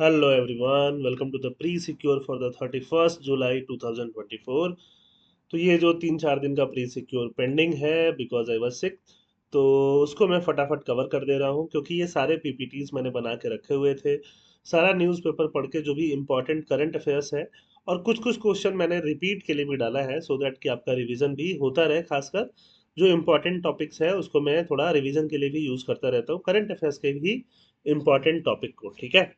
Hello everyone, welcome to the pre-secure for the 31st जुलाई 2024। तो ये जो 3-4 दिन का प्री सिक्योर पेंडिंग है बिकॉज आई वाज सिक, तो उसको मैं फटाफट कवर कर दे रहा हूँ क्योंकि ये सारे पीपीटीज मैंने बना के रखे हुए थे। सारा न्यूज़पेपर पढ़ के जो भी इम्पोर्टेंट करंट अफेयर्स है, और कुछ कुछ क्वेश्चन मैंने रिपीट के लिए भी डाला है सो दैट कि आपका रिवीजन भी होता रहे। खासकर जो इम्पोर्टेंट टॉपिक्स है उसको मैं थोड़ा रिवीजन के लिए भी यूज़ करता रहता हूँ, करंट अफेयर्स के भी इम्पोर्टेंट टॉपिक को। ठीक है,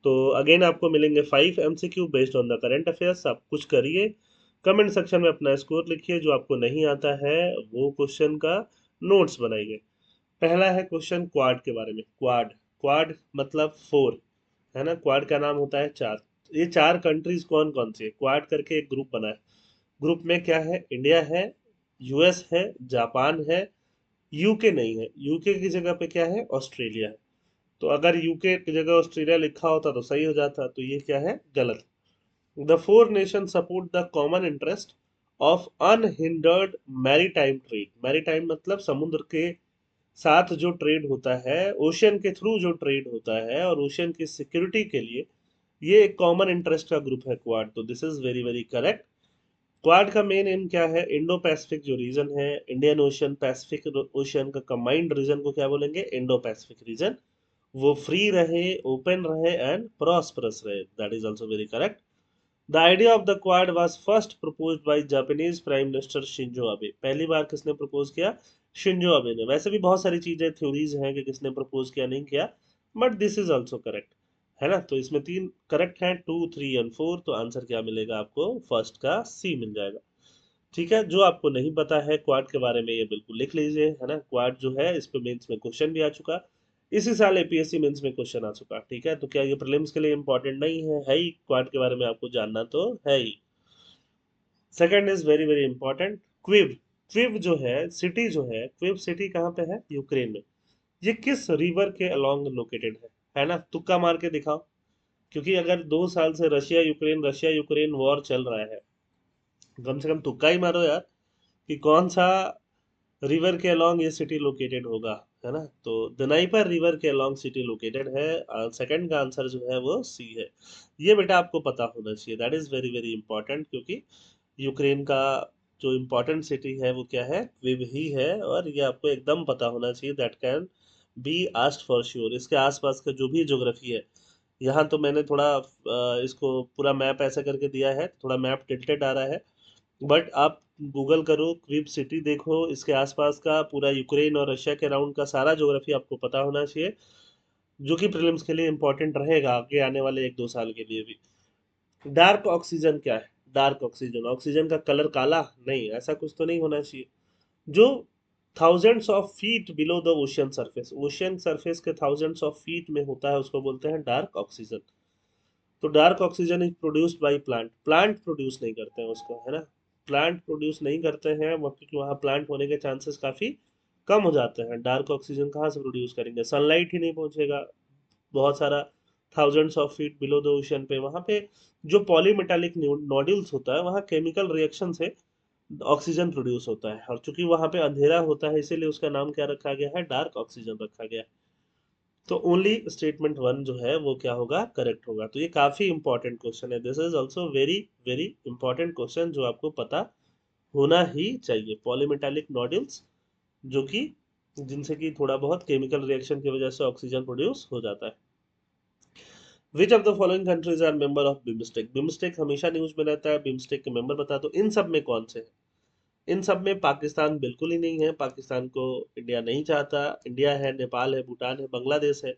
तो अगेन आपको मिलेंगे 5 MCQ based on the current affairs. आप कुछ करिए, कमेंट सेक्शन में अपना स्कोर लिखिए, जो आपको नहीं आता है वो क्वेश्चन का नोट्स बनाइए। पहला है क्वेश्चन क्वाड के बारे में। क्वाड, क्वाड मतलब फोर, है ना। क्वाड का नाम होता है चार। ये चार कंट्रीज कौन कौन सी है? क्वाड करके एक ग्रुप बना है। ग्रुप में क्या है? इंडिया है, यूएस है, जापान है, यूके नहीं है। यूके की जगह पे क्या है? ऑस्ट्रेलिया है। तो अगर यूके की जगह ऑस्ट्रेलिया लिखा होता तो सही हो जाता, तो ये क्या है? गलत। The for nation support the common interest of unhindered maritime trade. Maritime मतलब समुद्र के साथ जो ट्रेड होता है, ओशियन के थ्रू जो ट्रेड होता है, और ओशियन की सिक्योरिटी के लिए ये एक कॉमन इंटरेस्ट का ग्रुप है क्वाड। तो this is very very correct. Quad का मेन एम क्या है? इंडो पैसिफिक जो रीजन है, इंडियन ओशियन पैसिफिक ओशियन का कंबाइंड रीजन को क्या बोलेंगे? Indo Pacific region. वो फ्री रहे, ओपन रहे एंड प्रॉस्परस रहे। That is also very correct. The idea of the quad was first proposed by Japanese prime minister Shinzo Abe. पहली बार किसने प्रपोज किया? शिंजो अबे ने। वैसे भी बहुत सारी चीजें थ्योरीज हैं कि किसने प्रपोज किया नहीं किया, but this is also correct, है ना। तो इसमें तीन करेक्ट हैं, 2, 3 एंड 4। तो आंसर क्या मिलेगा आपको? फर्स्ट का सी मिल जाएगा। ठीक है, जो आपको नहीं पता है क्वाड के बारे में ये बिल्कुल लिख लीजिए, है ना। क्वाड जो है इस पे मेंस में क्वेश्चन भी आ चुका, इसी साल एपीएससी मेंस में क्वेश्चन आ चुका। ठीक है, तो क्या ये प्रीलिम्स के लिए इंपॉर्टेंट नहीं है ही। क्वाड के बारे में आपको जानना तो है ही। Second is very very important, क्विव। क्विव जो है सिटी, जो है क्विव सिटी कहाँ पे है? यूक्रेन में। ये किस रिवर के अलोंग लोकेटेड है ना। तुक्का मार के दिखाओ, क्योंकि अगर 2 साल से रशिया यूक्रेन वॉर चल रहा है, कम से कम तुक्का ही मारो यार कि कौन सा रिवर के अलोंग ये सिटी लोकेटेड होगा, है ना। तो दनाइपर रिवर के अलोंग सिटी लोकेटेड है। सेकंड का आंसर जो है वो सी है। ये बेटा आपको पता होना चाहिए, that is very very important, क्योंकि यूक्रेन का जो इम्पोर्टेंट सिटी है वो क्या है? क्विव ही है। और ये आपको एकदम पता होना चाहिए, that can be asked for sure. इसके आसपास का जो भी ज्योग्राफी है, यहाँ तो मैंने थोड़ा इसको पूरा मैप ऐसा करके दिया है, थोड़ा मैप टिल्टेड आ रहा है, बट आप गूगल करो, क्विब सिटी देखो, इसके आसपास का पूरा यूक्रेन और रशिया के अराउंड का सारा ज्योग्राफी आपको पता होना चाहिए, जो कि प्रीलिम्स के लिए इंपॉर्टेंट रहेगा आगे आने वाले 1-2 साल के लिए भी। डार्क ऑक्सीजन क्या है? डार्क ऑक्सीजन, ऑक्सीजन का कलर काला नहीं, ऐसा कुछ तो नहीं होना चाहिए। जो thousands of feet below the ocean surface, ocean surface के थाउजेंड्स ऑफ फीट में होता है, उसको बोलते हैं डार्क ऑक्सीजन। तो dark oxygen is produced by plant. Plant produce नहीं करते हैं उसको, है ना। प्लांट प्रोड्यूस नहीं करते हैं क्योंकि वहाँ प्लांट होने के चांसेस काफी कम हो जाते हैं। डार्क ऑक्सीजन कहाँ से प्रोड्यूस करेंगे? सनलाइट ही नहीं पहुंचेगा बहुत सारा thousands of feet below the ocean पे। वहाँ पे जो पॉलीमेटालिक नोड्यूल्स होता है, वहाँ केमिकल रिएक्शन से ऑक्सीजन प्रोड्यूस होता है, और चूंकि वहाँ पे अंधेरा होता है इसीलिए उसका नाम क्या रखा गया है? डार्क ऑक्सीजन रखा गया है। तो ओनली स्टेटमेंट वन जो है वो क्या होगा? करेक्ट होगा। तो ये काफी इंपॉर्टेंट क्वेश्चन है, this is also very very important question, जो आपको पता होना ही चाहिए। पॉलीमेटालिक नोड्यूल्स, जो कि जिनसे कि थोड़ा बहुत केमिकल रिएक्शन की वजह से ऑक्सीजन प्रोड्यूस हो जाता है। Which of the following countries are member of BIMSTEC? BIMSTEC हमेशा न्यूज में रहता है, बिम्स्टेक के मेंबर बता दो। इन सब में कौन से हैं? इन सब में पाकिस्तान बिल्कुल ही नहीं है, पाकिस्तान को इंडिया नहीं चाहता। इंडिया है, नेपाल है, भूटान है, बांग्लादेश है,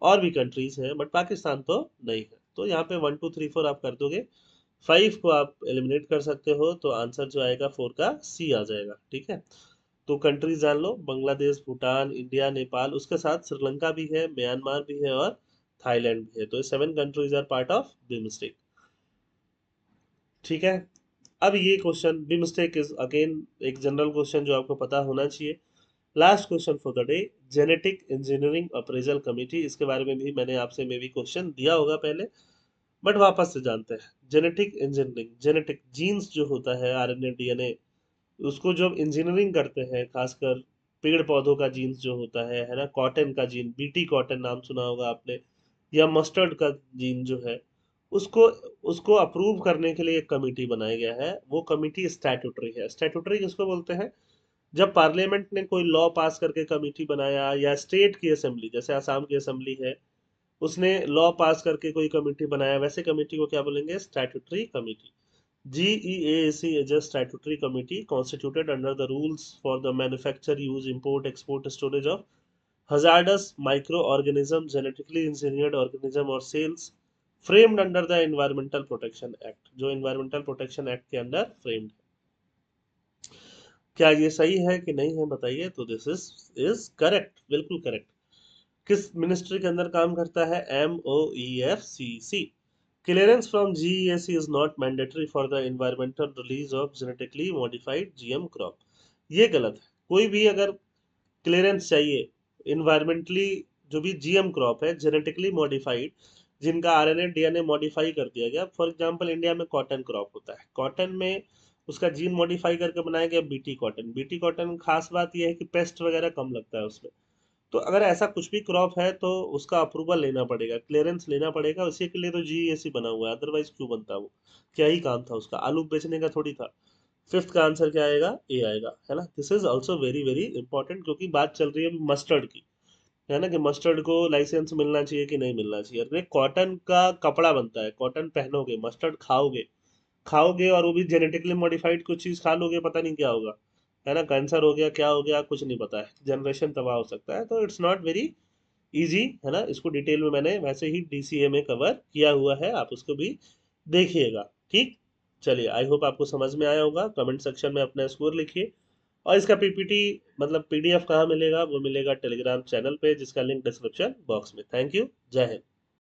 और भी कंट्रीज हैं, बट पाकिस्तान तो नहीं है। तो यहाँ पे 1, 2, 3, 4 आप कर दोगे, 5 को आप एलिमिनेट कर सकते हो, तो आंसर जो आएगा 4 का सी आ जाएगा। ठीक है, तो कंट्रीज जान लो, बांग्लादेश, भूटान, इंडिया, नेपाल, उसके साथ श्रीलंका भी है, म्यांमार भी है, और थाईलैंड भी है। तो ये 7 countries are part of BIMSTEC. ठीक है, अब ये question BIMSTEC is again एक जनरल क्वेश्चन जो आपको पता होना चाहिए। Last question for the day, genetic engineering appraisal committee. इसके बारे में भी मैंने आपसे मे भी क्वेश्चन दिया होगा पहले, बट वापस से जानते हैं। जेनेटिक इंजीनियरिंग, जेनेटिक जीन्स जो होता है, आरएनए डीएनए, उसको जब इंजीनियरिंग करते हैं, खासकर पेड़ पौधों का जीन्स जो होता है ना। कॉटन का जीन, बीटी कॉटन नाम सुना होगा आपने, या मस्टर्ड का जीन जो है, उसको उसको अप्रूव करने के लिए एक कमेटी बनाया गया है। वो कमेटी स्टैट्यूटरी है। स्टैट्यूटरी किसको बोलते हैं? जब पार्लियामेंट ने कोई लॉ पास करके कमेटी बनाया, या स्टेट की असेंबली, जैसे असम की असेंबली है, उसने लॉ पास करके कोई कमेटी बनाया, वैसे कमेटी को क्या बोलेंगे? Statutory committee. GEAC is a statutory committee constituted under the rules for the manufacture, use, import, export, storage of hazardous microorganisms, genetically engineered organism और sales, framed under the Environmental Protection Act, जो Environmental Protection Act के अंदर framed है। क्या ये सही है कि नहीं है बताइए? तो दिस इज करेक्ट, बिल्कुल करेक्ट। किस मिनिस्ट्री के अंदर काम करता है? MOEFCC। Clearance from GEAC is not mandatory for the environmental release of genetically modified GM crop. ये गलत है। कोई भी अगर क्लियरेंस चाहिए इन्वायरमेंटली, जो भी GM क्रॉप है, जेनेटिकली मॉडिफाइड, जिनका RNA DNA मॉडिफाई कर दिया गया, फॉर एग्जांपल इंडिया में कॉटन क्रॉप होता है, कॉटन में उसका जीन मॉडिफाई करके बनाया गया BT कॉटन। BT कॉटन खास बात यह है कि पेस्ट वगैरह कम लगता है उसमें। तो अगर ऐसा कुछ भी क्रॉप है तो उसका अप्रूवल लेना पड़ेगा, क्लियरेंस लेना पड़ेगा, उसी के लिए तो GEAC बना हुआ है, अदरवाइज क्यों बनता वो? क्या ही काम था उसका? आलू बेचने का थोड़ी था। फिफ्थ का आंसर क्या आएगा? ए आएगा, है ना। This is also very very important, क्योंकि बात चल रही है मस्टर्ड की, है ना, कि मस्टर्ड को लाइसेंस मिलना चाहिए कि नहीं मिलना चाहिए। अरे कॉटन का कपड़ा बनता है, कॉटन पहनोगे, मस्टर्ड खाओगे, खाओगे और वो भी जेनेटिकली मॉडिफाइड कुछ चीज खा लोगे, पता नहीं क्या होगा, है ना, कैंसर हो गया, क्या हो गया, कुछ नहीं पता है, जनरेशन तबाह हो सकता है। तो इट्स नॉट वेरी इजी, है ना। इसको डिटेल में मैंने वैसे ही DCA में कवर किया हुआ है, आप उसको भी देखिएगा। ठीक, चलिए, आई होप आपको समझ में आया होगा। कमेंट सेक्शन में अपना स्कोर लिखिए। और इसका PPT मतलब PDF कहाँ मिलेगा? वो मिलेगा टेलीग्राम चैनल पे, जिसका लिंक डिस्क्रिप्शन बॉक्स में। थैंक यू, जय हिंद।